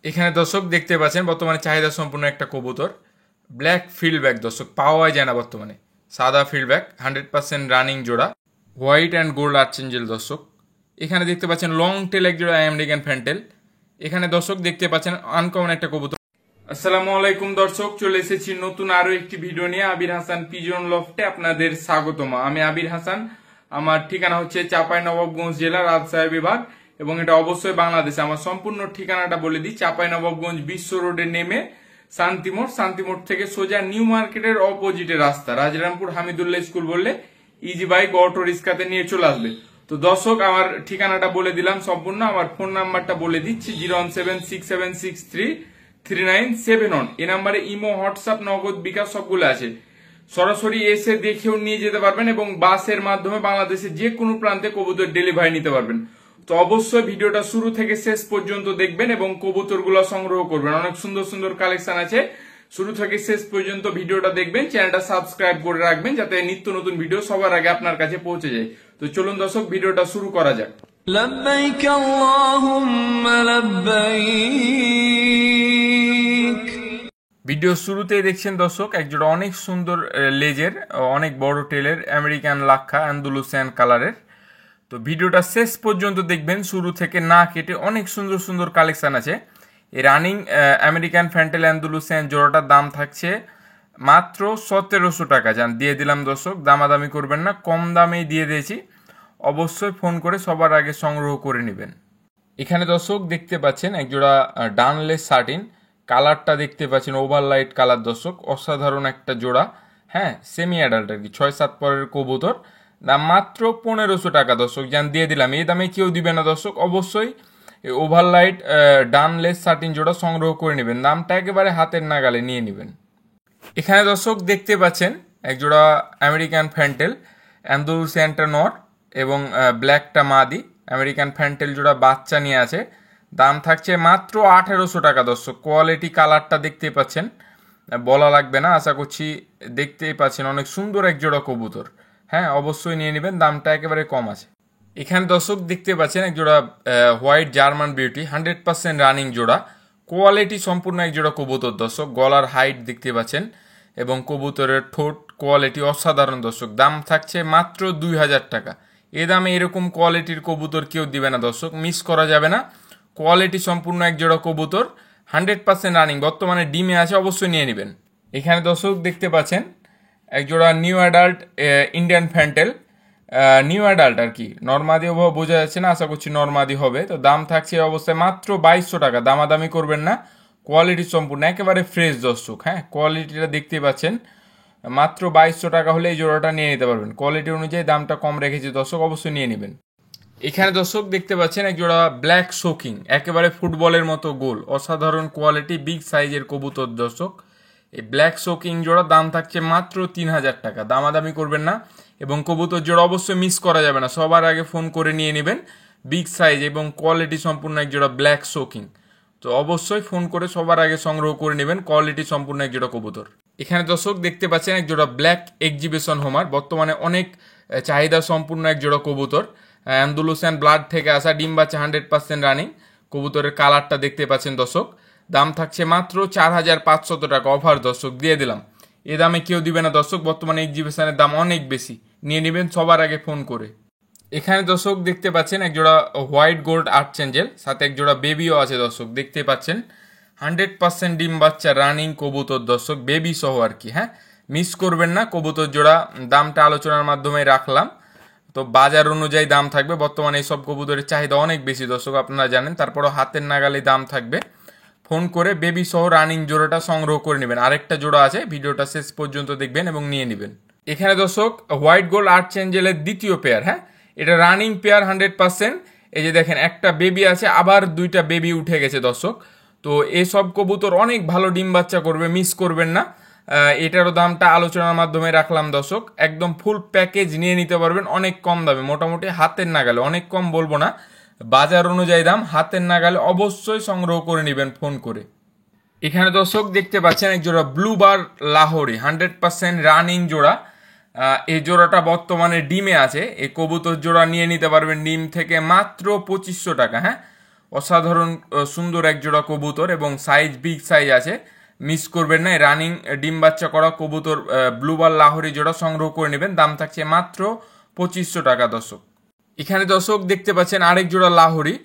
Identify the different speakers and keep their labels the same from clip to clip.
Speaker 1: এখানে দর্শক দেখতে পাচ্ছেন বর্তমানে চাহিদা সম্পূর্ণ একটা কবুতর, ব্ল্যাক ফিল্ডব্যাক দর্শক, পাওয়াই যায় না বর্তমানে। সাদা ফিল্ডব্যাক 100% রানিং জোড়া, হোয়াইট অ্যান্ড গোল্ড আর্চেঞ্জেল দর্শক। এখানে দেখতে পাচ্ছেন লং টেল এক জোড়া আমেরিকান ফ্যান্টেল। এখানে দর্শক দেখতে পাচ্ছেন আনকমন একটা কবুতর। আসসালামু আলাইকুম দর্শক, চলে এসেছি নতুন আরো একটি ভিডিও নিয়ে। আবির হাসান পিজন লফটে আপনাদের স্বাগতম। আমি আবির হাসান, আমার ঠিকানা হচ্ছে চাঁপাইনবাবগঞ্জ জেলা, রাজশাহী বিভাগ, এবং এটা অবশ্যই বাংলাদেশে। আমার সম্পূর্ণ ঠিকানাটা বলে দিই। চাঁপাইনবাবগঞ্জ বিশ্ব রোডে নেমে শান্তিমোড় থেকে সোজা নিউ মার্কেটের অপোজিটে রাস্তা, রাজরামপুর হামিদুল্লাহ স্কুল বললে ইজি বাইক অটো রিক্সাতে নিয়ে চলে আসবে। তো দর্শক, আমার ঠিকানাটা বলে দিলাম সম্পূর্ণ। আমার ফোন নাম্বারটা বলে দিচ্ছি 01767633971। এই নাম্বারে ইমো, হোয়াটসঅ্যাপ, নগদ, বিকাশ সবগুলো আছে। সরাসরি এসে দেখেও নিয়ে যেতে পারবেন এবং বাসের মাধ্যমে বাংলাদেশের যে কোনো প্রান্তে কবুতর ডেলিভারি নিতে পারবেন। তো অবশ্যই ভিডিওটা শুরু থেকে শেষ পর্যন্ত দেখবেন এবং কবুতরগুলো সংগ্রহ করবেন। অনেক সুন্দর সুন্দর কালেকশন আছে, শুরু থেকে শেষ পর্যন্ত ভিডিওটা দেখবেন। চ্যানেলটা সাবস্ক্রাইব করে রাখবেন যাতে নিত্য নতুন ভিডিও সবার আগে আপনার কাছে পৌঁছে যায়। তো চলুন দর্শক, ভিডিওটা শুরু করা যাক।
Speaker 2: লব্বাইক আল্লাহুম্মা লব্বাইক।
Speaker 1: ভিডিও শুরুতেই দেখছেন দর্শক একজোড়া অনেক সুন্দর লেজের, অনেক বড় টেলের আমেরিকান লাক্ষা আন্দালুসিয়ান কালারের। তো ভিডিওটা শেষ পর্যন্ত দেখবেন, শুরু থেকে না কেটে। অনেক সুন্দর সুন্দর কালেকশন আছে। এই রানিং আমেরিকান ফ্যান্টেল আন্দালুসিয়ান জোড়াটার দাম থাকছে মাত্র 1700 টাকা। যান দিয়ে দিলাম দর্শক, দামাদামি করবেন না, কম দামেই দিয়ে দিয়েছি। অবশ্যই ফোন করে সবার আগে সংগ্রহ করে নেবেন। এখানে দর্শক দেখতে পাচ্ছেন একজোড়া ডানলেস শার্টিন, কালারটা দেখতে পাচ্ছেন ওভারলাইট কালার দর্শক, অসাধারণ একটা জোড়া। হ্যাঁ, সেমি অ্যাডাল্ট আর কি, 6-7 পরের কবুতর। দাম মাত্র 1500 টাকা দর্শক। যান দিয়ে দিলাম, এই দামে কেউ দিবে না দর্শক। অবশ্যই ওভারলাইট ডানলেস শার্টিন জোড়া সংগ্রহ করে নেবেন, দামটা একেবারে হাতের নাগালে নিয়ে নেবেন। এখানে দর্শক দেখতে পাচ্ছেন একজোড়া আমেরিকান ফ্যান্টেল, অ্যান্দালুসিয়ানটা নর এবং ব্ল্যাকটা মাদি। আমেরিকান ফ্যান্টেল জোড়া বাচ্চা নিয়ে আছে, দাম থাকছে মাত্র 1800 টাকা দর্শক। কোয়ালিটি কালারটা দেখতেই পাচ্ছেন, বলা লাগবে না, আশা করছি দেখতেই পাচ্ছেন। অনেক সুন্দর এক জোড়া কবুতর। হ্যাঁ, অবশ্যই নিয়ে নেবেন, দামটা একেবারে কম আছে। এখানে দর্শক দেখতে পাচ্ছেন এক জোড়া হোয়াইট জার্মান বিউটি, 100% রানিং জোড়া, কোয়ালিটি সম্পূর্ণ এক জোড়া কবুতর দর্শক। গলার হাইট দেখতে পাচ্ছেন এবং কবুতরের ঠোঁট কোয়ালিটি অসাধারণ দর্শক। দাম থাকছে মাত্র 2000 টাকা। এ দামে এরকম কোয়ালিটির কবুতর কেউ দিবে না দর্শক, মিস করা যাবে না। কোয়ালিটি সম্পূর্ণ এক জোড়া কবুতর, 100% রানিং, বর্তমানে ডিমে আছে, অবশ্যই নিয়ে নেবেন। এখানে দর্শক দেখতে পাচ্ছেন এক জোড়া new adult Indian fantail, new adult আর কি, নর্মাদি ওভাবে বোঝা যাচ্ছে না, আশা করছি নর্মাদি হবে। তো দাম থাকছে অবস্থায় মাত্র 2200 টাকা, দামাদামি করবেন না। কোয়ালিটি সম্পূর্ণ একেবারে ফ্রেশ দর্শক। হ্যাঁ, কোয়ালিটিটা দেখতেই পাচ্ছেন, মাত্র 2200 টাকা হলে এই জোড়াটা নিয়ে নিতে পারবেন। কোয়ালিটি অনুযায়ী দামটা কম রেখেছি দর্শক, অবশ্যই নিয়ে নেবেন। এখানে দর্শক দেখতে পাচ্ছেন এক জোড়া ব্ল্যাক শোকিং, একেবারে ফুটবলের মতো গোল, অসাধারণ কোয়ালিটি, বিগ সাইজের কবুতর দর্শক। এই ব্ল্যাক শোকিং জোড়া দাম থাকছে মাত্র 3000 টাকা, দামাদামি করবেন না। এবং কবুতর জোড়া অবশ্যই মিস করা যাবে না, সবার আগে ফোন করে নিয়ে নেবেন। বিগ সাইজ এবং কোয়ালিটি সম্পূর্ণ এক জোড়া ব্ল্যাক শোকিং। তো অবশ্যই ফোন করে সবার আগে সংগ্রহ করে নেবেন, কোয়ালিটি সম্পূর্ণ এক জোড়া কবুতর। এখানে দর্শক দেখতে পাচ্ছেন এক জোড়া ব্ল্যাক এক্সিবিশন হোমার, বর্তমানে অনেক চাহিদা সম্পূর্ণ এক জোড়া কবুতর। আন্দালুসিয়ান ব্লাড থেকে আসা, ডিম বাচ্চা, 100% রানিং। কবুতরের কালারটা দেখতে পাচ্ছেন দর্শক। দাম থাকছে মাত্র 4500 টাকা, অফার দর্শক, দিয়ে দিলাম। এ দামে কেউ দিবে না দর্শক, বর্তমানে এক্সিবিশনের দাম অনেক বেশি, নিয়ে নেবেন সবার আগে ফোন করে। এখানে দর্শক দেখতে পাচ্ছেন এক জোড়া হোয়াইট গোল্ড আর্চেঞ্জেল, সাথে এক জোড়া বেবিও আছে দর্শক, দেখতে পাচ্ছেন 100% ডিম বাচ্চা রানিং কবুতর দর্শক, বেবি সহ আর কি। হ্যাঁ, মিস করবেন না। কবুতর জোড়া দামটা আলোচনার মাধ্যমে রাখলাম, তো বাজার অনুযায়ী দাম থাকবে। বর্তমানে এইসব কবুতরের চাহিদা অনেক বেশি দর্শক, আপনারা জানেন, তারপরও হাতের নাগালে দাম থাকবে। ফোন করে বেবি সহ রানিং জোড়াটা সংগ্রহ করে নেবেন। আরেকটা জোড়া আছে, ভিডিওটা শেষ পর্যন্ত দেখবেন এবং নিয়ে নেবেন। এখানে দর্শক হোয়াইট গোল্ড আর্চেঞ্জেলের দ্বিতীয় পেয়ার। হ্যাঁ, এটা রানিং পেয়ার 100%। এই যে দেখেন, একটা বেবি আছে, আবার দুইটা বেবি উঠে গেছে দর্শক। তো এসব কবুতর অনেক ভালো ডিম বাচ্চা করবে, মিস করবেন না। এটারও দামটা আলোচনার মাধ্যমে রাখলাম দর্শক, একদম ফুল প্যাকেজ নিয়ে নিতে পারবেন অনেক কম দামে, মোটামুটি হাতের নাগালে, অনেক কম বলবো না, বাজার অনুযায়ী দাম, হাতের নাগালে অবশ্যই সংগ্রহ করে নেবেন ফোন করে। এখানে দর্শক দেখতে পাচ্ছেন এক জোড়া ব্লু বার লাহোরি, 100% রানিং জোড়া। এই জোড়াটা বর্তমানে ডিমে আছে। এই কবুতর জোড়া নিয়ে নিতে পারবেন ডিম থেকে মাত্র 2500 টাকা। হ্যাঁ, অসাধারণ সুন্দর এক জোড়া কবুতর এবং সাইজ বিগ সাইজ আছে, মিস করবেন না। রানিং ডিম বাচ্চা করা কবুতর ব্লুবার লাহোরি জোড়া সংগ্রহ করে নেবেন, দাম থাকছে মাত্র 2500 টাকা দর্শক। এখানে দর্শক দেখতে পাচ্ছেন আরেক জোড়া লাহোরি,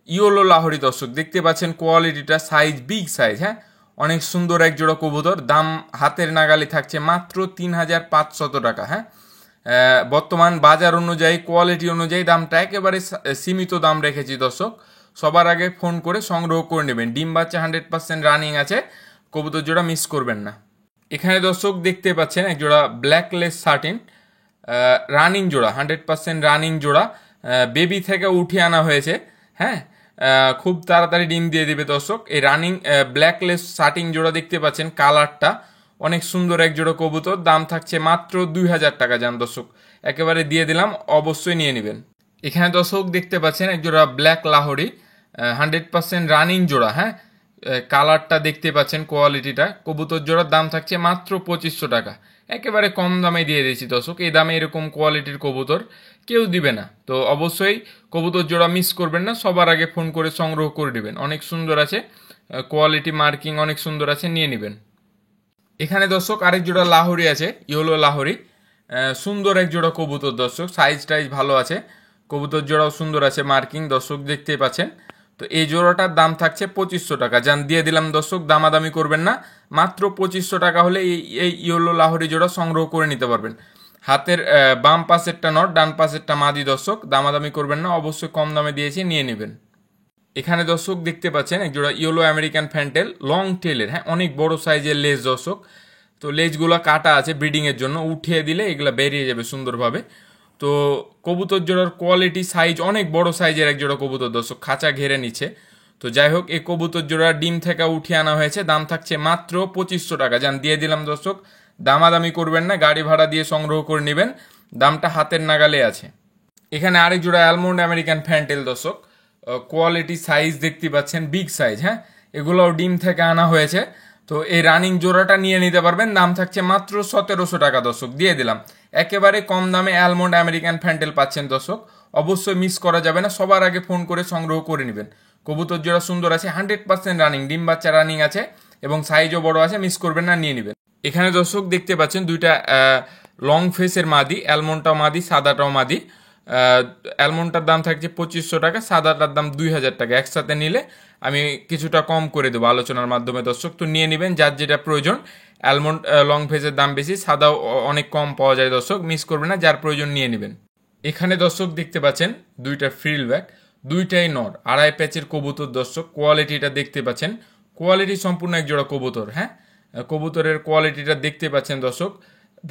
Speaker 1: ইয়োলো লাহোরি দর্শক দেখতে পাচ্ছেন, কোয়ালিটিটা সাইজ বিগ সাইজ, হ্যাঁ অনেক সুন্দর এক জোড়া কবুতর, দাম হাতের নাগালে থাকছে মাত্র 3500 টাকা। হ্যাঁ বর্তমান বাজার অনুযায়ী কোয়ালিটি অনুযায়ী দামটা একেবারে সীমিত দাম রেখেছি দর্শক, সবার আগে ফোন করে সংগ্রহ করে নেবেন। ডিম বাচ্চা 100% রানিং আছে, কবুতর জোড়া মিস করবেন না। এখানে দর্শক দেখতে পাচ্ছেন এক জোড়া ব্ল্যাকলেস সার্টিন রানিং জোড়া, 100% রানিং জোড়া, বেবি থেকে উঠিয়ে আনা হয়েছে। হ্যাঁ খুব তাড়াতাড়ি ডিম দিয়ে দিবে দর্শক। এই রানিং ব্ল্যাকলেস সার্টিন জোড়া দেখতে পাচ্ছেন, কালারটা অনেক সুন্দর এক জোড়া কবুতর, দাম থাকছে মাত্র 2000 টাকা। যান দর্শক একেবারে দিয়ে দিলাম, অবশ্যই নিয়ে নেবেন। এখানে দর্শক দেখতে পাচ্ছেন এক জোড়া ব্ল্যাক লাহোরি 100% রানিং জোড়া, হ্যাঁ কালারটা দেখতে পাচ্ছেন, কোয়ালিটিটা, কবুতর জোড়ার দাম থাকছে মাত্র 2500 টাকা। একেবারে কম দামে দিয়ে দিয়েছি দর্শক, এই দামে এরকম কোয়ালিটির কবুতর কেউ দিবে না, তো অবশ্যই কবুতর জোড়া মিস করবেন না, সবার আগে ফোন করে সংগ্রহ করে নেবেন। অনেক সুন্দর আছে, কোয়ালিটি মার্কিং অনেক সুন্দর আছে, নিয়ে নেবেন। এখানে দর্শক আরেক জোড়া লাহোরি আছে, ইয়েলো লাহোরি, সুন্দর এক জোড়া কবুতর দর্শক, সাইজ টাইজ ভালো আছে, কবুতর জোড়াও সুন্দর আছে, মার্কিং দর্শক দেখতেই পাচ্ছেন। তো এই জোড়াটার দাম থাকছে 2500 টাকা। যান দিয়ে দিলাম দর্শক, দামাদামি করবেন না, মাত্র 2500 টাকা হলে এই ইয়েলো লাহোরি জোড়া সংগ্রহ করে নিতে পারবেন। হাতের বাম পাশেরটা নট, ডান পাশেরটা মাদি দর্শক, দামাদামি করবেন না, অবশ্যই কম দামে দিয়েছি, নিয়ে নেবেন। এখানে দর্শক দেখতে পাচ্ছেন এক জোড়া ইয়েলো আমেরিকান ফ্যান্টেল লং টেলের, হ্যাঁ অনেক বড় সাইজের লেজ দর্শক, তো লেজগুলো কাটা আছে ব্রিডিংয়ের জন্য, উঠিয়ে দিলে এগুলো বেরিয়ে যাবে সুন্দরভাবে। তো কবুতর জোড়ার কোয়ালিটি সাইজ অনেক বড় সাইজের এক জোড়া কবুতর দর্শক, খাঁচা ঘেরে নিচ্ছে। তো যাই হোক, এই কবুতর জোড়া ডিম থেকে উঠিয়ে আনা হয়েছে, দাম থাকছে মাত্র 2500 টাকা। যান দিয়ে দিলাম দর্শক, দামাদামি করবেন না, গাড়ি ভাড়া দিয়ে সংগ্রহ করে নেবেন, দামটা হাতের নাগালে আছে। এখানে আরেক জোড়া অ্যালমন্ড আমেরিকান ফ্যান্টেল দর্শক, কোয়ালিটি সাইজ দেখতে পাচ্ছেন বিগ সাইজ, হ্যাঁ এগুলোও ডিম থেকে আনা হয়েছে। তো এই রানিং জোড়াটা নিয়ে নিতে পারবেন, দাম থাকছে মাত্র 1700 টাকা দর্শক, দিয়ে দিলাম। একেবারে কম দামে অ্যালমন্ড আমেরিকান ফ্যান্টেল পাচ্ছেন দর্শক, অবশ্যই মিস করা যাবে না, সবার আগে ফোন করে সংগ্রহ করে নেবেন। কবুতর জোড়া সুন্দর আছে, 100% রানিং, ডিম বাচ্চা রানিং আছে এবং সাইজও বড় আছে, মিস করবেন না, নিয়ে নেবেন। এখানে দর্শক দেখতে পাচ্ছেন দুইটা লং ফেসের মাদি, অ্যালমন্ডটাও মাদি, সাদাটাও মাদি। অ্যালমন্ডটার দাম থাকছে 2500 টাকা, সাদাটার দাম 2000 টাকা। একসাথে নিলে আমি কিছুটা কম করে দেবো আলোচনার মাধ্যমে দর্শক, তো নিয়ে নেবেন যার যেটা প্রয়োজন। অ্যালমন্ড লং ফেসের দাম বেশি, সাদাও অনেক কম পাওয়া যায় দর্শক, মিস করবেন না, যার প্রয়োজন নিয়ে নেবেন। এখানে দর্শক দেখতে পাচ্ছেন দুইটা ফ্রিল ব্যাক, দুইটাই নর, আড়াই প্যাচের কবুতর দর্শক, কোয়ালিটিটা দেখতে পাচ্ছেন, কোয়ালিটি সম্পূর্ণ এক জোড়া কবুতর। হ্যাঁ কবুতরের কোয়ালিটিটা দেখতে পাচ্ছেন দর্শক,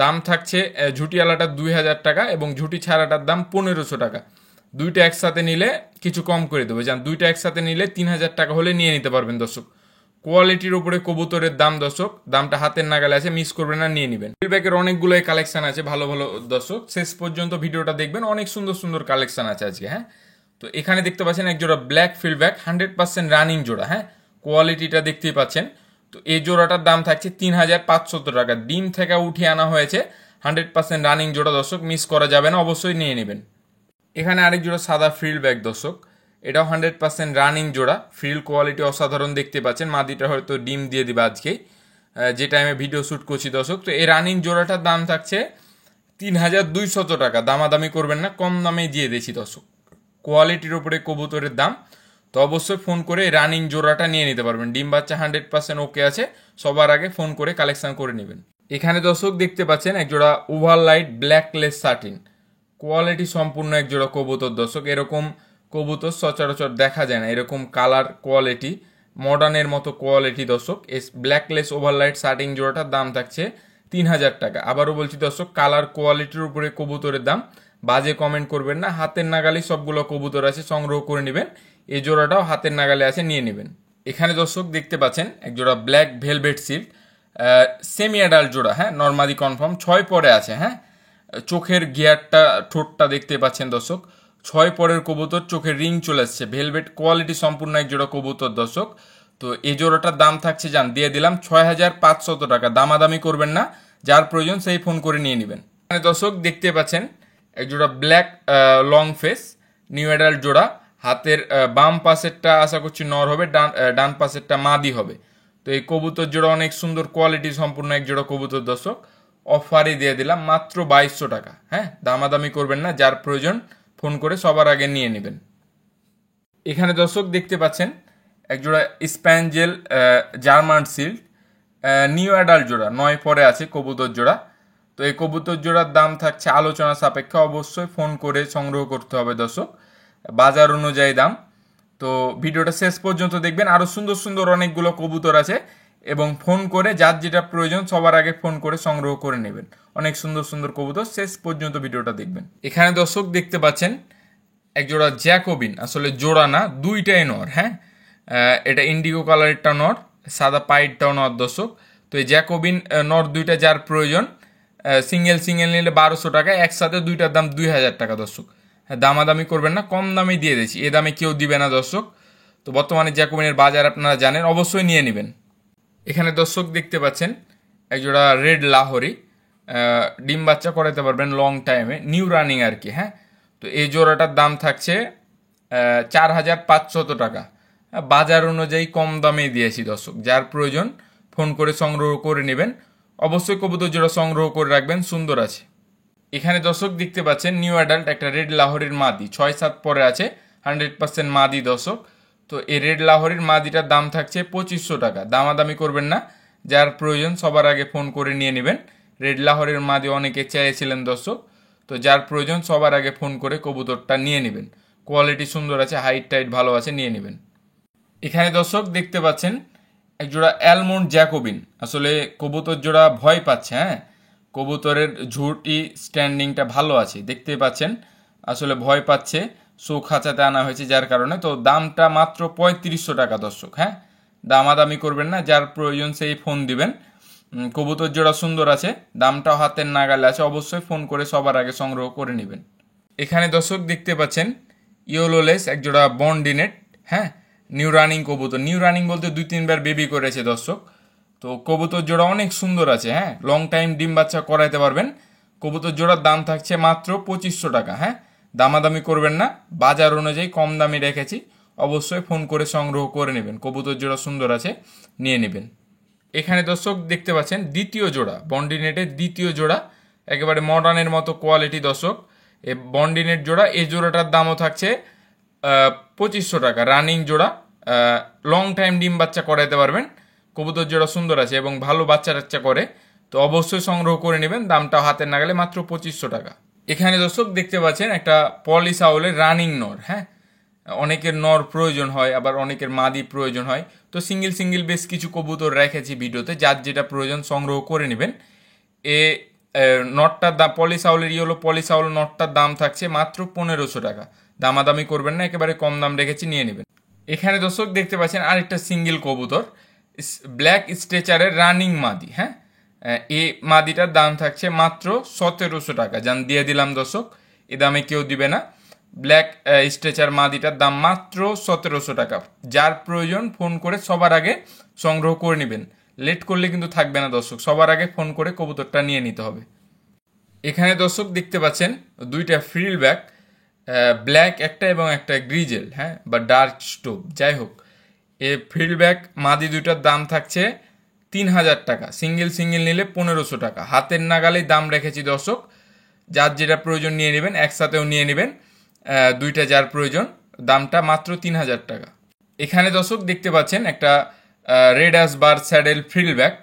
Speaker 1: দাম থাকছে ঝুটিওয়ালাটার 2000 টাকা এবং ঝুটি ছাড়াটার দাম 1500 টাকা। দুইটা একসাথে নিলে কিছু কম করে দেবো, যান দুইটা একসাথে নিলে 3000 টাকা হলে নিয়ে নিতে পারবেন দর্শক। কোয়ালিটির উপরে কবুতরের দাম দর্শক, দামটা হাতের নাগালে আছে, মিস করবেন না, নিয়ে নেবেন। ফিডব্যাকের অনেকগুলোই কালেকশন আছে ভালো ভালো দর্শক, শেষ পর্যন্ত ভিডিওটা দেখবেন, অনেক সুন্দর সুন্দর কালেকশন আছে আজকে। হ্যাঁ তো এখানে দেখতে পাচ্ছেন এক জোড়া ব্ল্যাক ফিডব্যাক 100% রানিং জোড়া, হ্যাঁ কোয়ালিটিটা দেখতেই পাচ্ছেন। তো এই জোড়াটার দাম থাকছে 3500 টাকা, ডিম থেকে উঠিয়ে আনা হয়েছে, 100% রানিং জোড়া দর্শক, মিস করা যাবে না, অবশ্যই নিয়ে নেবেন। এখানে আরেক জোড়া সাদা ফ্রিল ব্যাক দর্শক, এটাও 100% রানিং জোড়া, ফ্রিল কোয়ালিটি অসাধারণ দেখতে পাচ্ছেন, মাদিটা হয়তো ডিম দিয়ে দিবে আজকে যে টাইমে ভিডিও শ্যুট করছি দর্শক। তো এই রানিং জোড়াটার দাম থাকছে 3200 টাকা, দামাদামি করবেন না, কম দামে দিয়ে দিয়েছি দর্শক, কোয়ালিটির উপরে কবুতরের দাম। তো অবশ্যই ফোন করে রানিং জোড়াটা নিয়ে নিতে পারবেন, ডিম বাচ্চা 100% ওকে আছে, সবার আগে ফোন করে কালেকশন করে নেবেন। এখানে দর্শক দেখতে পাচ্ছেন এক জোড়া ওভারলাইট ব্ল্যাকলেস সার্টিন, কোয়ালিটি সম্পূর্ণ এক জোড়া কবুতর দর্শক, এরকম কবুতর সচরাচর দেখা যায় না, এরকম কালার কোয়ালিটি মডার্নের মতো কোয়ালিটি দর্শক। ব্ল্যাকলেস ওভারলাইট সার্টিন জোড়াটার দাম থাকছে 3000 টাকা। আবারও বলছি দর্শক, কালার কোয়ালিটির উপরে কবুতরের দাম, বাজে কমেন্ট করবেন না, হাতের নাগালে সবগুলো কবুতর আছে, সংগ্রহ করে নেবেন। এই জোড়াটাও হাতের নাগালে আছে, নিয়ে নেবেন। এখানে দর্শক দেখতে পাচ্ছেন এক জোড়া black velvet silk semi adult জোড়া, হ্যাঁ নর্মালি কনফার্ম, 6 পরে আছে। হ্যাঁ চোখের গিয়ারটা ঠোঁটটা দেখতে পাচ্ছেন দর্শক, 6 পরের কবুতর, চোখের রিং চলে আসছে, ভেলভেট কোয়ালিটি সম্পূর্ণ এক জোড়া কবুতর দর্শক। তো এই জোড়াটার দাম থাকছে, যান দিয়ে দিলাম 6500 টাকা, দামাদামি করবেন না, যার প্রয়োজন সেই ফোন করে নিয়ে নেবেন। এখানে দর্শক দেখতে পাচ্ছেন এক জোড়া black long face new adult জোড়া, হাতের বাম পাশেরটা আশা করছি নর হবে, ডান পাশেরটা মাদি হবে। তো এই কবুতর জোড়া অনেক সুন্দর কোয়ালিটি সম্পূর্ণ এক জোড়া কবুতর দর্শক, অফারে দিয়ে দিলাম মাত্র 2200 টাকা। হ্যাঁ, দামাদামি করবেন না, যার প্রয়োজন ফোন করে সবার আগে নিয়ে নেবেন। এখানে দর্শক দেখতে পাচ্ছেন একজোড়া স্প্যাঞ্জেল জার্মান সিল্ড নিউ অ্যাডাল্ট জোড়া, 9 পরে আছে কবুতর জোড়া। তো এই কবুতর জোড়ার দাম থাকছে আলোচনা সাপেক্ষে, অবশ্যই ফোন করে সংগ্রহ করতে হবে দর্শক, বাজার অনুযায়ী দাম। তো ভিডিওটা শেষ পর্যন্ত দেখবেন, আরও সুন্দর সুন্দর অনেকগুলো কবুতর আছে, এবং ফোন করে যার যেটা প্রয়োজন সবার আগে ফোন করে সংগ্রহ করে নেবেন। অনেক সুন্দর সুন্দর কবুতর, শেষ পর্যন্ত ভিডিওটা দেখবেন। এখানে দর্শক দেখতে পাচ্ছেন একজোড়া জ্যাকোবিন, আসলে জোড়া না, দুইটাই নর। হ্যাঁ, এটা ইন্ডিগো কালারেরটা নর, সাদা পাইটটাও নর দর্শক। তো এই জ্যাকোবিন নর দুইটা যার প্রয়োজন, সিঙ্গেল নিলে 1200 টাকা, একসাথে দুইটার দাম 2000 টাকা দর্শক। হ্যাঁ, দামাদামি করবেন না, কম দামে দিয়ে দিয়েছি, এ দামে কেউ দিবে না দর্শক। তো বর্তমানে জ্যাকোবিনের বাজার আপনারা জানেন, অবশ্যই নিয়ে নেবেন। এখানে দর্শক দেখতে পাচ্ছেন একজোড়া রেড লাহোরি, ডিম বাচ্চা করাতে পারবেন লং টাইমে, নিউ রানিং আর কি। হ্যাঁ, তো এই জোড়াটার দাম থাকছে 4500 টাকা, বাজার অনুযায়ী কম দামে দিয়েছি দর্শক, যার প্রয়োজন ফোন করে সংগ্রহ করে নেবেন। অবশ্যই কবুতর জোড়া সংগ্রহ করে রাখবেন, সুন্দর আছে। এখানে দর্শক দেখতে পাচ্ছেন নিউ অ্যাডাল্ট একটা রেড লাহোরির মাদি, 6-7 পরে আছে, 100% মাদি দর্শক। তো এই রেড লাহোরির মাদিটার দাম থাকছে 2500 টাকা, দামাদামি করবেন না, যার প্রয়োজন সবার আগে ফোন করে নিয়ে নেবেন। রেড লাহোরির মাদি অনেকে চেয়েছিলেন দর্শক, তো যার প্রয়োজন সবার আগে ফোন করে কবুতরটা নিয়ে নেবেন। কোয়ালিটি সুন্দর আছে, হাইট টাইট ভালো আছে, নিয়ে নেবেন। এখানে দর্শক দেখতে পাচ্ছেন একজোড়া অ্যালমন্ড জ্যাকোবিন, আসলে কবুতর জোড়া ভয় পাচ্ছে। হ্যাঁ, কবুতরের ঝুঁটি স্ট্যান্ডিংটা ভালো আছে, দেখতে পাচ্ছেন, আসলে ভয় পাচ্ছে, শো খাঁচাতে আনা হয়েছে যার কারণে। তো দামটা মাত্র 3500 টাকা দর্শক। হ্যাঁ, দামাদামি করবেন না, যার প্রয়োজন সেই ফোন দিবেন। কবুতর জোড়া সুন্দর আছে, দামটাও হাতের নাগালে আছে, অবশ্যই ফোন করে সবার আগে সংগ্রহ করে নেবেন। এখানে দর্শক দেখতে পাচ্ছেন ইয়োলোলেস একজোড়া বন্ডিনেট। হ্যাঁ, নিউ রানিং কবুতর, নিউ রানিং বলতে 2-3 বার বেবি করেছে দর্শক। তো কবুতর জোড়া অনেক সুন্দর আছে। হ্যাঁ, লং টাইম ডিম বাচ্চা করাইতে পারবেন। কবুতর জোড়ার দাম থাকছে মাত্র 2500 টাকা। হ্যাঁ, দামাদামি করবেন না, বাজার অনুযায়ী কম দামে রেখেছি, অবশ্যই ফোন করে সংগ্রহ করে নেবেন। কবুতর জোড়া সুন্দর আছে, নিয়ে নেবেন। এখানে দর্শক দেখতে পাচ্ছেন দ্বিতীয় জোড়া, বন্ডিনেটের দ্বিতীয় জোড়া, একেবারে মডার্নের মতো কোয়ালিটি দর্শক। এ বন্ডিনেট জোড়া, এই জোড়াটার দামও থাকছে 2500 টাকা, রানিং জোড়া, লং টাইম ডিম বাচ্চা করাইতে পারবেন। কবুতর জোড়া সুন্দর আছে এবং ভালো বাচ্চা টাচ্চা করে, তো অবশ্যই সংগ্রহ করে নেবেন, দামটা হাতের নাগালে মাত্র 2500 টাকা। এখানে দর্শক দেখতে পাচ্ছেন একটা পলি সাউলের রানিং নর। হ্যাঁ, অনেকের নর প্রয়োজন হয়, আবার অনেকের মাদি প্রয়োজন হয়, তো সিঙ্গেল বেশ কিছু কবুতর রেখেছি ভিডিওতে, যার যেটা প্রয়োজন সংগ্রহ করে নেবেন। এ নটটার দাম, পলিসাউলের ইয়েলো পলিসাউল নটটার দাম থাকছে মাত্র 1500 টাকা, দামাদামি করবেন না, একেবারে কম দাম রেখেছি, নিয়ে নেবেন। এখানে দর্শক দেখতে পাচ্ছেন আরেকটা সিঙ্গেল কবুতর, ব্ল্যাক স্ট্রেচারের রানিং মাদি। হ্যাঁ, এই মাদিটার দাম থাকছে মাত্র 1700 টাকা, যান দিয়ে দিলাম দর্শক, এ দামে কেউ দিবে না। ব্ল্যাক স্ট্রেচার মাদিটার দাম মাত্র 1700 টাকা, যার প্রয়োজন ফোন করে সবার আগে সংগ্রহ করে নেবেন, লেট করলে কিন্তু থাকবে না দর্শক, সবার আগে ফোন করে কবুতরটা নিয়ে নিতে হবে। এখানে দর্শক দেখতে পাচ্ছেন দুইটা ফ্রিল ব্যাক, ব্ল্যাক একটা এবং একটা গ্রিজেল। হ্যাঁ, বা ডার্ক স্টোভ, যাই হোক, এই ফ্রিল ব্যাক মাদি দুইটার দাম থাকছে 3000 টাকা, সিঙ্গেল নিলে 1500 টাকা, হাতের নাগালেই দাম রেখেছি দর্শক, যার যেটা প্রয়োজন নিয়ে নেবেন, একসাথেও নিয়ে নেবেন, দুইটা যার প্রয়োজন, দামটা মাত্র 3000 টাকা। এখানে দর্শক দেখতে পাচ্ছেন একটা রেড আসবার স্যাডেল ফ্রিল ব্যাক,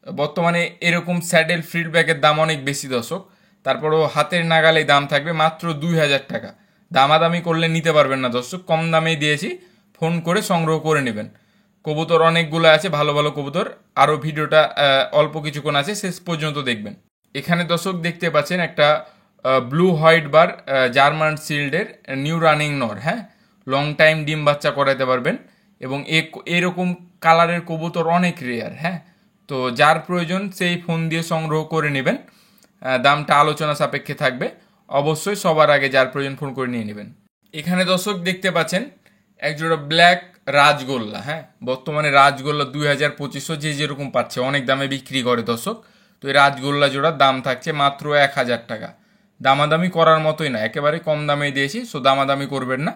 Speaker 1: বর্তমানে এরকম স্যাডেল ফ্রিল ব্যাগের দাম অনেক বেশি দর্শক, তারপরেও হাতের নাগালেই দাম থাকবে মাত্র 2000 টাকা, দামাদামি করলে নিতে পারবেন না দর্শক, কম দামেই দিয়েছি, ফোন করে সংগ্রহ করে নেবেন। কবুতর অনেকগুলো আছে, ভালো ভালো কবুতর, আরও ভিডিওটা অল্প কিছুক্ষণ আছে, শেষ পর্যন্ত দেখবেন। এখানে দর্শক দেখতে পাচ্ছেন একটা ব্লু হোয়াইট বার জার্মান সিল্ডের নিউ রানিং নর। হ্যাঁ, লং টাইম ডিম বাচ্চা করাতে পারবেন, এবং এরকম কালারের কবুতর অনেক রেয়ার। হ্যাঁ, তো যার প্রয়োজন সেই ফোন দিয়ে সংগ্রহ করে নেবেন, দামটা আলোচনা সাপেক্ষে থাকবে, অবশ্যই সবার আগে যার প্রয়োজন ফোন করে নিয়ে নেবেন। এখানে দর্শক দেখতে পাচ্ছেন একজোড়া ব্ল্যাক রাজগোল্লা। হ্যাঁ, বর্তমানে রাজগোল্লা 2500, যে যেরকম পাচ্ছে অনেক দামে বিক্রি করে দর্শক। তো এই রাজগোল্লা জোড়ার দাম থাকছে মাত্র 1000 টাকা, দামাদামি করার মতোই না, একেবারে কম দামে দিয়েছি, সো দামাদামি করবেন না,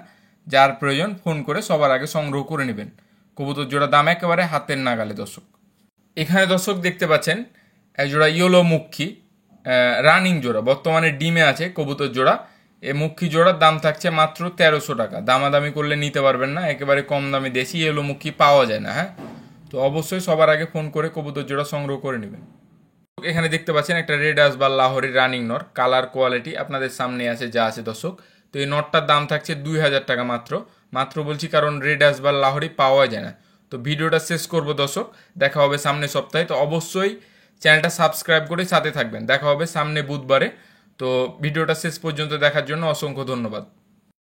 Speaker 1: যার প্রয়োজন ফোন করে সবার আগে সংগ্রহ করে নেবেন। কবুতর জোড়া দাম একেবারে হাতের নাগালে দর্শক। এখানে দর্শক দেখতে পাচ্ছেন এক জোড়া ইয়েলো মুখী রানিং জোড়া, বর্তমানে ডিমে আছে কবুতর জোড়া। এই মুখী জোড়ার দাম থাকছে মাত্র 1300 টাকা। দামাদামি করলে নিতে পারবেন না, একেবারে কম দামে দেশি ইয়েলো মুখী পাওয়া যায় না। হ্যাঁ, তো অবশ্যই সবার আগে ফোন করে কবুতর জোড়া সংগ্রহ করে নেবেন। এখানে দেখতে পাচ্ছেন একটা রেড আসবার লাহোরের রানিং নর, কালার কোয়ালিটি আপনাদের সামনে আছে যা আছে দর্শক। তো এই নটটার দাম থাকছে 2000 টাকা মাত্র। মাত্র বলছি কারণ রেড আসবার লাহোরি পাওয়া যায় না। তো ভিডিওটা শেষ করব দর্শক, দেখা হবে সামনের সপ্তাহে। তো অবশ্যই চ্যানেলটা সাবস্ক্রাইব করে সাথে থাকবেন। দেখা হবে সামনে বুধবারে। তো ভিডিওটা শেষ পর্যন্ত দেখার জন্য অসংখ্য ধন্যবাদ।